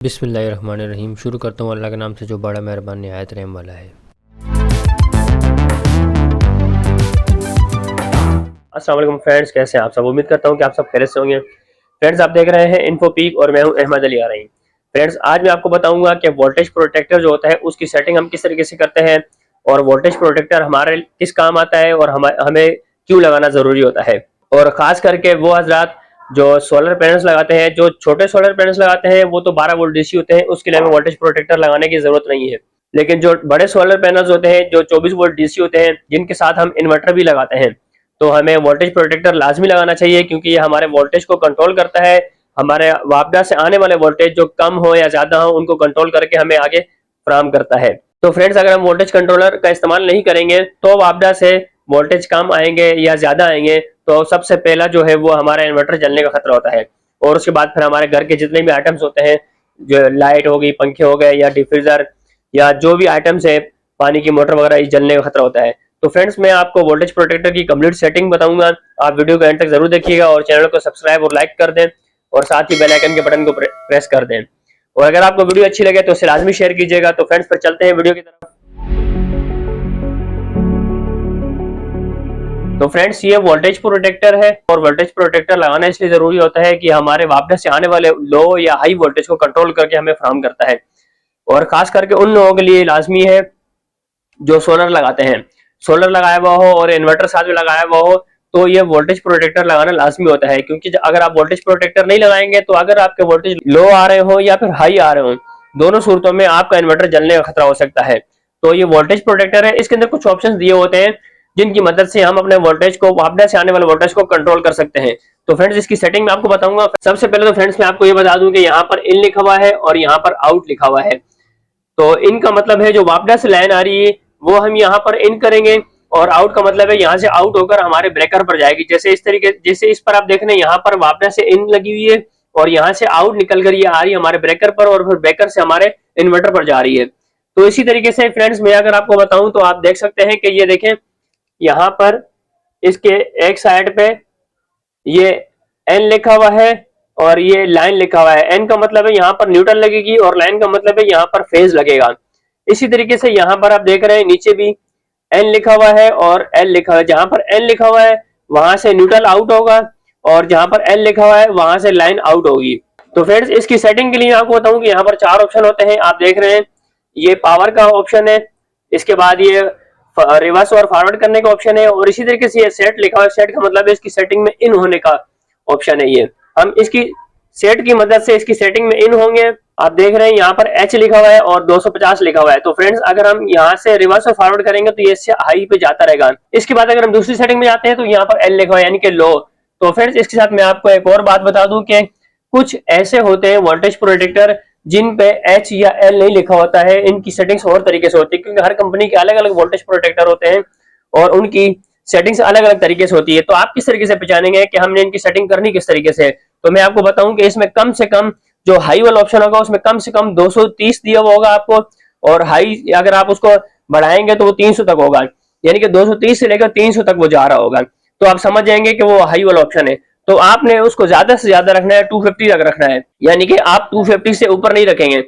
बिस्मिल्लाहिर्रहमानिर्रहीम। शुरू करता हूँ अल्लाह के नाम से जो बड़ा मेहरबान निहायत रहम वाला है। अस्सलाम वालेकुम फ्रेंड्स, कैसे हैं आप सब? उम्मीद करता हूँ कि आप सब खैरियत से होंगे। फ्रेंड्स, आप देख रहे हैं इन्फोपीक और मैं हूँ अहमद अली आरई। फ्रेंड्स, आज मैं आपको बताऊंगा कि वोल्टेज प्रोटेक्टर जो होता है उसकी सेटिंग हम किस तरीके से करते हैं और वोल्टेज प्रोटेक्टर हमारे किस काम आता है और हमें क्यों लगाना जरूरी होता है। और खास करके वो हजरात जो सोलर पैनल्स लगाते हैं, जो छोटे सोलर पैनल्स लगाते हैं, वो तो 12 वोल्ट डीसी होते हैं, उसके लिए हमें वोल्टेज प्रोटेक्टर लगाने की जरूरत नहीं है। लेकिन जो बड़े सोलर पैनल्स होते हैं जो 24 वोल्ट डीसी होते हैं, जिनके साथ हम इन्वर्टर भी लगाते हैं, तो हमें वोल्टेज प्रोटेक्टर लाजमी लगाना चाहिए, क्योंकि ये हमारे वोल्टेज को कंट्रोल करता है। हमारे वापडा से आने वाले वोल्टेज जो कम हो या ज्यादा हो, उनको कंट्रोल करके हमें आगे फराहम करता है। तो फ्रेंड्स, अगर हम वोल्टेज कंट्रोलर का इस्तेमाल नहीं करेंगे तो वापडा से वोल्टेज कम आएंगे या ज्यादा आएंगे, तो सबसे पहला जो है वो हमारा इन्वर्टर जलने का खतरा होता है। और उसके बाद फिर हमारे घर के जितने भी आइटम्स होते हैं, जो लाइट होगी, पंखे हो गए या डिफ्यूजर या जो भी आइटम्स है, पानी की मोटर वगैरह, जलने का खतरा होता है। तो फ्रेंड्स, मैं आपको वोल्टेज प्रोटेक्टर की कंप्लीट सेटिंग बताऊंगा। आप वीडियो को एंड तक जरूर देखिएगा और चैनल को सब्सक्राइब और लाइक कर दें और साथ ही बेल आइकन के बटन को प्रेस कर दें। और अगर आपको वीडियो अच्छी लगे तो इसे लाजमी शेयर कीजिएगा। तो फ्रेंड्स, फिर चलते हैं वीडियो की तरफ। तो फ्रेंड्स, ये वोल्टेज प्रोटेक्टर है और वोल्टेज प्रोटेक्टर लगाना इसलिए जरूरी होता है कि हमारे वापडा से आने वाले लो या हाई वोल्टेज को कंट्रोल करके हमें फराहम करता है। और खास करके उन लोगों के लिए लाजमी है जो सोलर लगाते हैं, सोलर लगाया हुआ हो और इन्वर्टर साथ में लगाया हुआ हो, तो ये वोल्टेज प्रोटेक्टर लगाना लाजमी होता है। क्योंकि अगर आप वोल्टेज प्रोटेक्टर नहीं लगाएंगे तो अगर आपके वोल्टेज लो आ रहे हो या फिर हाई आ रहे हो, दोनों सूरतों में आपका इन्वर्टर जलने का खतरा हो सकता है। तो ये वोल्टेज प्रोटेक्टर है, इसके अंदर कुछ ऑप्शंस दिए होते हैं जिनकी मदद से हम अपने वोल्टेज को, वापडा से आने वाले वोल्टेज को कंट्रोल कर सकते हैं। तो फ्रेंड्स, इसकी सेटिंग मैं आपको बताऊंगा। सबसे पहले तो फ्रेंड्स, मैं आपको ये बता दूं कि यहाँ पर इन लिखा हुआ है और यहाँ पर आउट लिखा हुआ है। तो इनका मतलब है जो वापडा से लाइन आ रही है वो हम यहाँ पर इन करेंगे, और आउट का मतलब है यहाँ से आउट होकर हमारे ब्रेकर पर जाएगी। जैसे इस तरीके, जैसे इस पर आप देख रहे हैं यहाँ पर वापडा से इन लगी हुई है और यहाँ से आउट निकल कर ये आ रही है हमारे ब्रेकर पर, और फिर ब्रेकर से हमारे इन्वर्टर पर जा रही है। तो इसी तरीके से फ्रेंड्स, मैं अगर आपको बताऊं तो आप देख सकते हैं कि ये देखें, यहाँ पर इसके एक साइड पे ये एन लिखा हुआ है और ये लाइन लिखा हुआ है। एन का मतलब है यहाँ पर न्यूट्रल लगेगी और लाइन का मतलब है यहाँ पर फेज लगेगा। इसी तरीके से यहाँ पर आप देख रहे हैं नीचे भी एन लिखा हुआ है और एल लिखा हुआ है। जहां पर एन लिखा हुआ है वहां से न्यूट्रल आउट होगा और जहां पर एल लिखा हुआ है वहां से लाइन आउट होगी। तो फ्रेंड्स, इसकी सेटिंग के लिए आपको बताऊं कि यहाँ पर 4 ऑप्शन होते हैं। आप देख रहे हैं ये पावर का ऑप्शन है, इसके बाद ये रिवर्स और फॉरवर्ड करने का ऑप्शन है, और इसी तरीके से ये सेट लिखा हुआ है। सेट का मतलब है इसकी सेटिंग में इन होने का ऑप्शन है। ये हम इसकी सेट की मदद से इसकी सेटिंग में इन होंगे। आप देख रहे हैं यहाँ पर एच लिखा हुआ है और 250 लिखा हुआ है। तो फ्रेंड्स, अगर हम यहाँ से रिवर्स और फॉरवर्ड करेंगे तो ये इससे हाई पे जाता रहेगा। इसके बाद अगर हम दूसरी सेटिंग में जाते हैं तो यहाँ पर एल लिखा हुआ है, यानी कि लो। तो फ्रेंड्स, इसके साथ मैं आपको एक और बात बता दूं कि कुछ ऐसे होते हैं वोल्टेज प्रोटेक्टर जिन पे एच या एल नहीं लिखा होता है। इनकी सेटिंग्स और तरीके से होती है, क्योंकि हर कंपनी के अलग अलग वोल्टेज प्रोटेक्टर होते हैं और उनकी सेटिंग्स अलग अलग तरीके से होती है। तो आप किस तरीके से पहचानेंगे कि हमने इनकी सेटिंग करनी किस तरीके से? तो मैं आपको बताऊं कि इसमें कम से कम जो हाई वाला ऑप्शन होगा उसमें कम से कम 230 दिया हुआ होगा आपको, और हाई अगर आप उसको बढ़ाएंगे तो वो 300 तक होगा, यानी कि 230 से लेकर 300 तक वो जा रहा होगा। तो आप समझ जाएंगे कि वो हाई वाला ऑप्शन है। तो आपने उसको ज्यादा से ज्यादा रखना है, 250 तक रखना है, यानी कि आप 250 से ऊपर नहीं रखेंगे।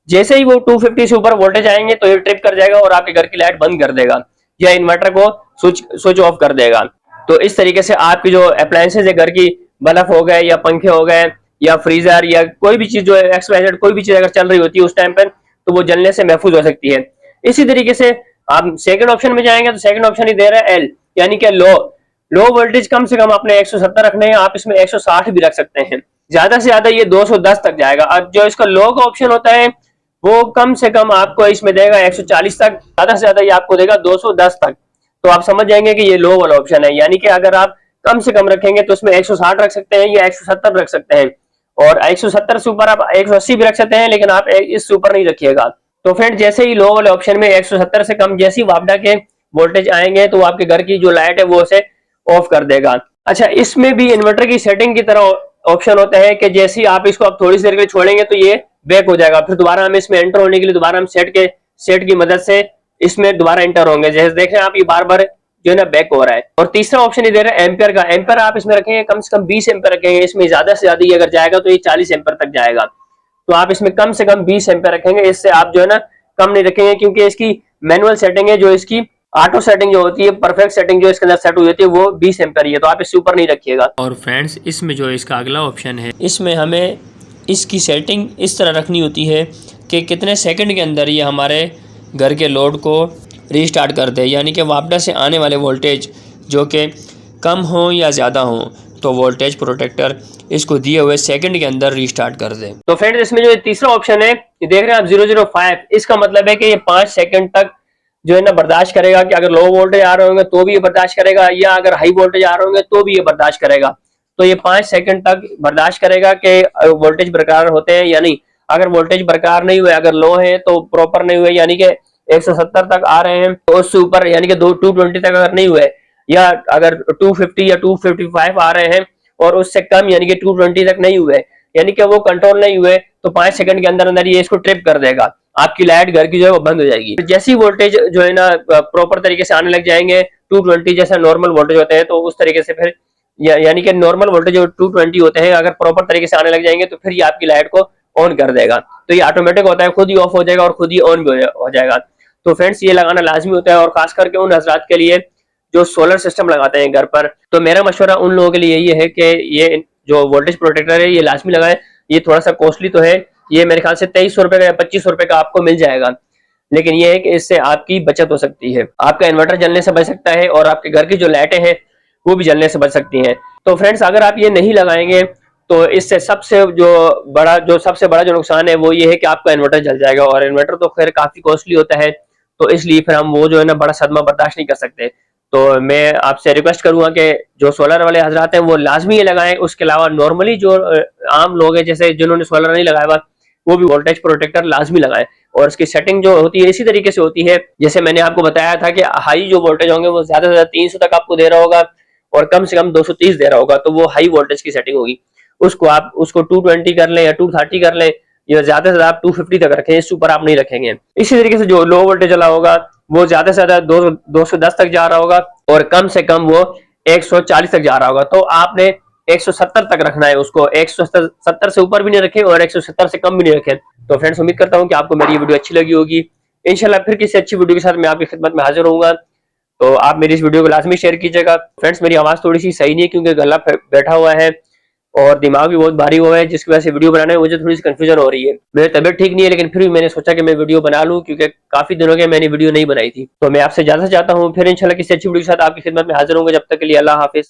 जैसे ही वो 250 से ऊपर वोल्टेज आएंगे तो ये ट्रिप कर जाएगा और आपके घर की लाइट बंद कर देगा या इन्वर्टर को स्विच ऑफ कर देगा। तो इस तरीके से आपकी जो अप्लायंसेज है, घर की बल्ब हो गए या पंखे हो गए या फ्रीजर या कोई भी चीज जो एक्सवाइजेड कोई भी चीज अगर चल रही होती है उस टाइम पर, तो वो जलने से महफूज हो सकती है। इसी तरीके से आप सेकंड ऑप्शन में जाएंगे तो सेकंड ऑप्शन ही दे रहा है एल, यानी कि लो वोल्टेज कम से कम आपने 170 रखने हैं। आप इसमें 160 भी रख सकते हैं, ज्यादा से ज्यादा ये 210 तक जाएगा। अब जो इसका लो का ऑप्शन होता है वो कम से कम आपको इसमें देगा 140 तक, ज्यादा से ज्यादा ये आपको देगा 210 तक। तो आप समझ जाएंगे कि ये लो वाला ऑप्शन है, यानी कि अगर आप कम से कम रखेंगे तो इसमें 160 रख सकते हैं या 170 रख सकते हैं, और 170 से ऊपर आप 180 भी रख सकते हैं, लेकिन आप इससे ऊपर नहीं रखिएगा। तो फ्रेंड, जैसे ही लो वाले ऑप्शन में 170 से कम जैसी वापडा के वोल्टेज आएंगे तो आपके घर की जो लाइट है वो उसे ऑफ कर देगा। अच्छा, इसमें भी इन्वर्टर की सेटिंग की तरह ऑप्शन होता है कि जैसे ही आप इसको आप थोड़ी देर के लिए छोड़ेंगे तो ये बैक हो जाएगा। फिर दोबारा हम इसमें एंटर होने के लिए दोबारा हम सेट की मदद से इसमें दोबारा एंटर होंगे। जैसे देख रहे हैं आप, ये बार बार जो है ना बैक हो रहा है। और तीसरा ऑप्शन ही दे रहा है एम्पियर का। एम्पियर आप इसमें रखेंगे कम से कम 20 एम्पियर रखेंगे, इसमें ज्यादा से ज्यादा अगर जाएगा तो ये 40 एम्पियर तक जाएगा। तो आप इसमें कम से कम 20 एम्पेयर रखेंगे, इससे आप जो है ना कम नहीं रखेंगे, क्योंकि इसकी मैनुअल सेटिंग है, जो इसकी ऑटो सेटिंग जो होती है, परफेक्ट सेटिंग जो इसके अंदर सेट हुई होती है, वो 20 एम्पेयर ही है, तो आप इससे ऊपर नहीं रखिएगा। और फ्रेंड्स, इसमें जो इसका अगला ऑप्शन है, इसमें हमें इसकी सेटिंग इस तरह रखनी होती है कि कितने सेकंड के अंदर ये हमारे घर के लोड को रीस्टार्ट कर दे, यानी कि वापस से आने वाले वोल्टेज जो कि कम हो या ज़्यादा हो, तो वोल्टेज प्रोटेक्टर इसको दिए हुए सेकंड के अंदर रीस्टार्ट कर दे। तो फ्रेंड्स, इसमें जो तीसरा ऑप्शन है, ये देख रहे हैं आप 005, इसका मतलब है कि ये 5 सेकंड तक जो है ना बर्दाश्त करेगा, कि अगर लो वोल्टेज आ रहे होंगे तो भी ये बर्दाश्त करेगा, या अगर हाई वोल्टेज आ रहे होंगे तो भी ये बर्दाश्त करेगा। तो ये 5 सेकंड तक बर्दाश्त करेगा कि वोल्टेज बरकरार होते हैं या नहीं। अगर वोल्टेज बरकरार नहीं हुए, अगर लो है तो प्रॉपर नहीं हुए, यानी कि 170 तक आ रहे हैं, तो उससे ऊपर यानी कि 220 तक अगर नहीं हुए, या अगर 250 या 255 आ रहे हैं और उससे कम यानी कि 220 तक नहीं हुए, यानी कि वो कंट्रोल नहीं हुए, तो 5 सेकंड के अंदर अंदर ये इसको ट्रिप कर देगा, आपकी लाइट घर की जो है वो बंद हो जाएगी। जैसी वोल्टेज जो है ना प्रॉपर तरीके से आने लग जाएंगे, 220 जैसा नॉर्मल वोल्टेज होते हैं, तो उस तरीके से फिर यानी कि नॉर्मल वोल्टेज जो 220 होते हैं, अगर प्रॉपर तरीके से आने लग जाएंगे, तो फिर ये आपकी लाइट को ऑन कर देगा। तो ये ऑटोमेटिक होता है, खुद ही ऑफ हो जाएगा और खुद ही ऑन भी हो जाएगा। तो फ्रेंड्स, ये लगाना लाजमी होता है, और खास करके उन हजरात के लिए जो सोलर सिस्टम लगाते हैं घर पर। तो मेरा मशवरा उन लोगों के लिए ये है कि ये जो वोल्टेज प्रोटेक्टर है ये लाजमी लगाएं। ये थोड़ा सा कॉस्टली तो है, ये मेरे ख्याल से 2300 रुपए का या 2500 रुपए का आपको मिल जाएगा, लेकिन ये है कि इससे आपकी बचत हो सकती है, आपका इन्वर्टर जलने से बच सकता है, और आपके घर की जो लाइटें हैं वो भी जलने से बच सकती हैं। तो फ्रेंड्स, अगर आप ये नहीं लगाएंगे तो इससे सबसे बड़ा जो नुकसान है वो ये है कि आपका इन्वर्टर जल जाएगा, और इन्वर्टर तो खैर काफी कॉस्टली होता है, तो इसलिए फिर हम वो जो है ना बड़ा सदमा बर्दाश्त नहीं कर सकते। तो मैं आपसे रिक्वेस्ट करूंगा कि जो सोलर वाले हजरात हैं वो लाजमी ये लगाएं। उसके अलावा नॉर्मली जो आम लोग हैं, जैसे जिन्होंने सोलर नहीं लगाया हुआ, वो भी वोल्टेज प्रोटेक्टर लाजमी लगाएं। और इसकी सेटिंग जो होती है इसी तरीके से होती है, जैसे मैंने आपको बताया था कि हाई जो वोल्टेज होंगे वो ज्यादा से ज्यादा 300 तक आपको दे रहा होगा, और कम से कम 230 दे रहा होगा, तो वो हाई वोल्टेज की सेटिंग होगी। उसको 220 कर लें या 230 कर लें, या ज्यादा से ज्यादा आप 250 तक रखें, इससे ऊपर आप नहीं रखेंगे। इसी तरीके से जो लो वोल्टेज वाला होगा वो ज्यादा से ज्यादा 210 तक जा रहा होगा, और कम से कम वो 140 तक जा रहा होगा, तो आपने 170 तक रखना है उसको। 170 से ऊपर भी नहीं रखें और 170 से कम भी नहीं रखें। तो फ्रेंड्स, उम्मीद करता हूँ कि आपको मेरी ये वीडियो अच्छी लगी होगी। इंशाल्लाह फिर किसी अच्छी वीडियो के साथ मैं आपकी खिदमत में हाजिर होऊंगा, तो आप मेरी इस वीडियो को लाजमी शेयर कीजिएगा। फ्रेंड्स, मेरी आवाज थोड़ी सी सही नहीं है, क्योंकि गला बैठा हुआ है और दिमाग भी बहुत भारी हुआ है, जिसकी वजह से वीडियो बनाने में मुझे थोड़ी सी कंफ्यूजन हो रही है। मेरी तबीयत ठीक नहीं है, लेकिन फिर भी मैंने सोचा कि मैं वीडियो बना लूं, क्योंकि काफी दिनों के मैंने वीडियो नहीं बनाई थी। तो मैं आपसे इजाजत चाहता हूं, फिर इंशाल्लाह किसी अच्छी वीडियो के साथ आपकी खिदमत में हाजिर होंगे। जब तक के लिए अल्लाह हाफिज।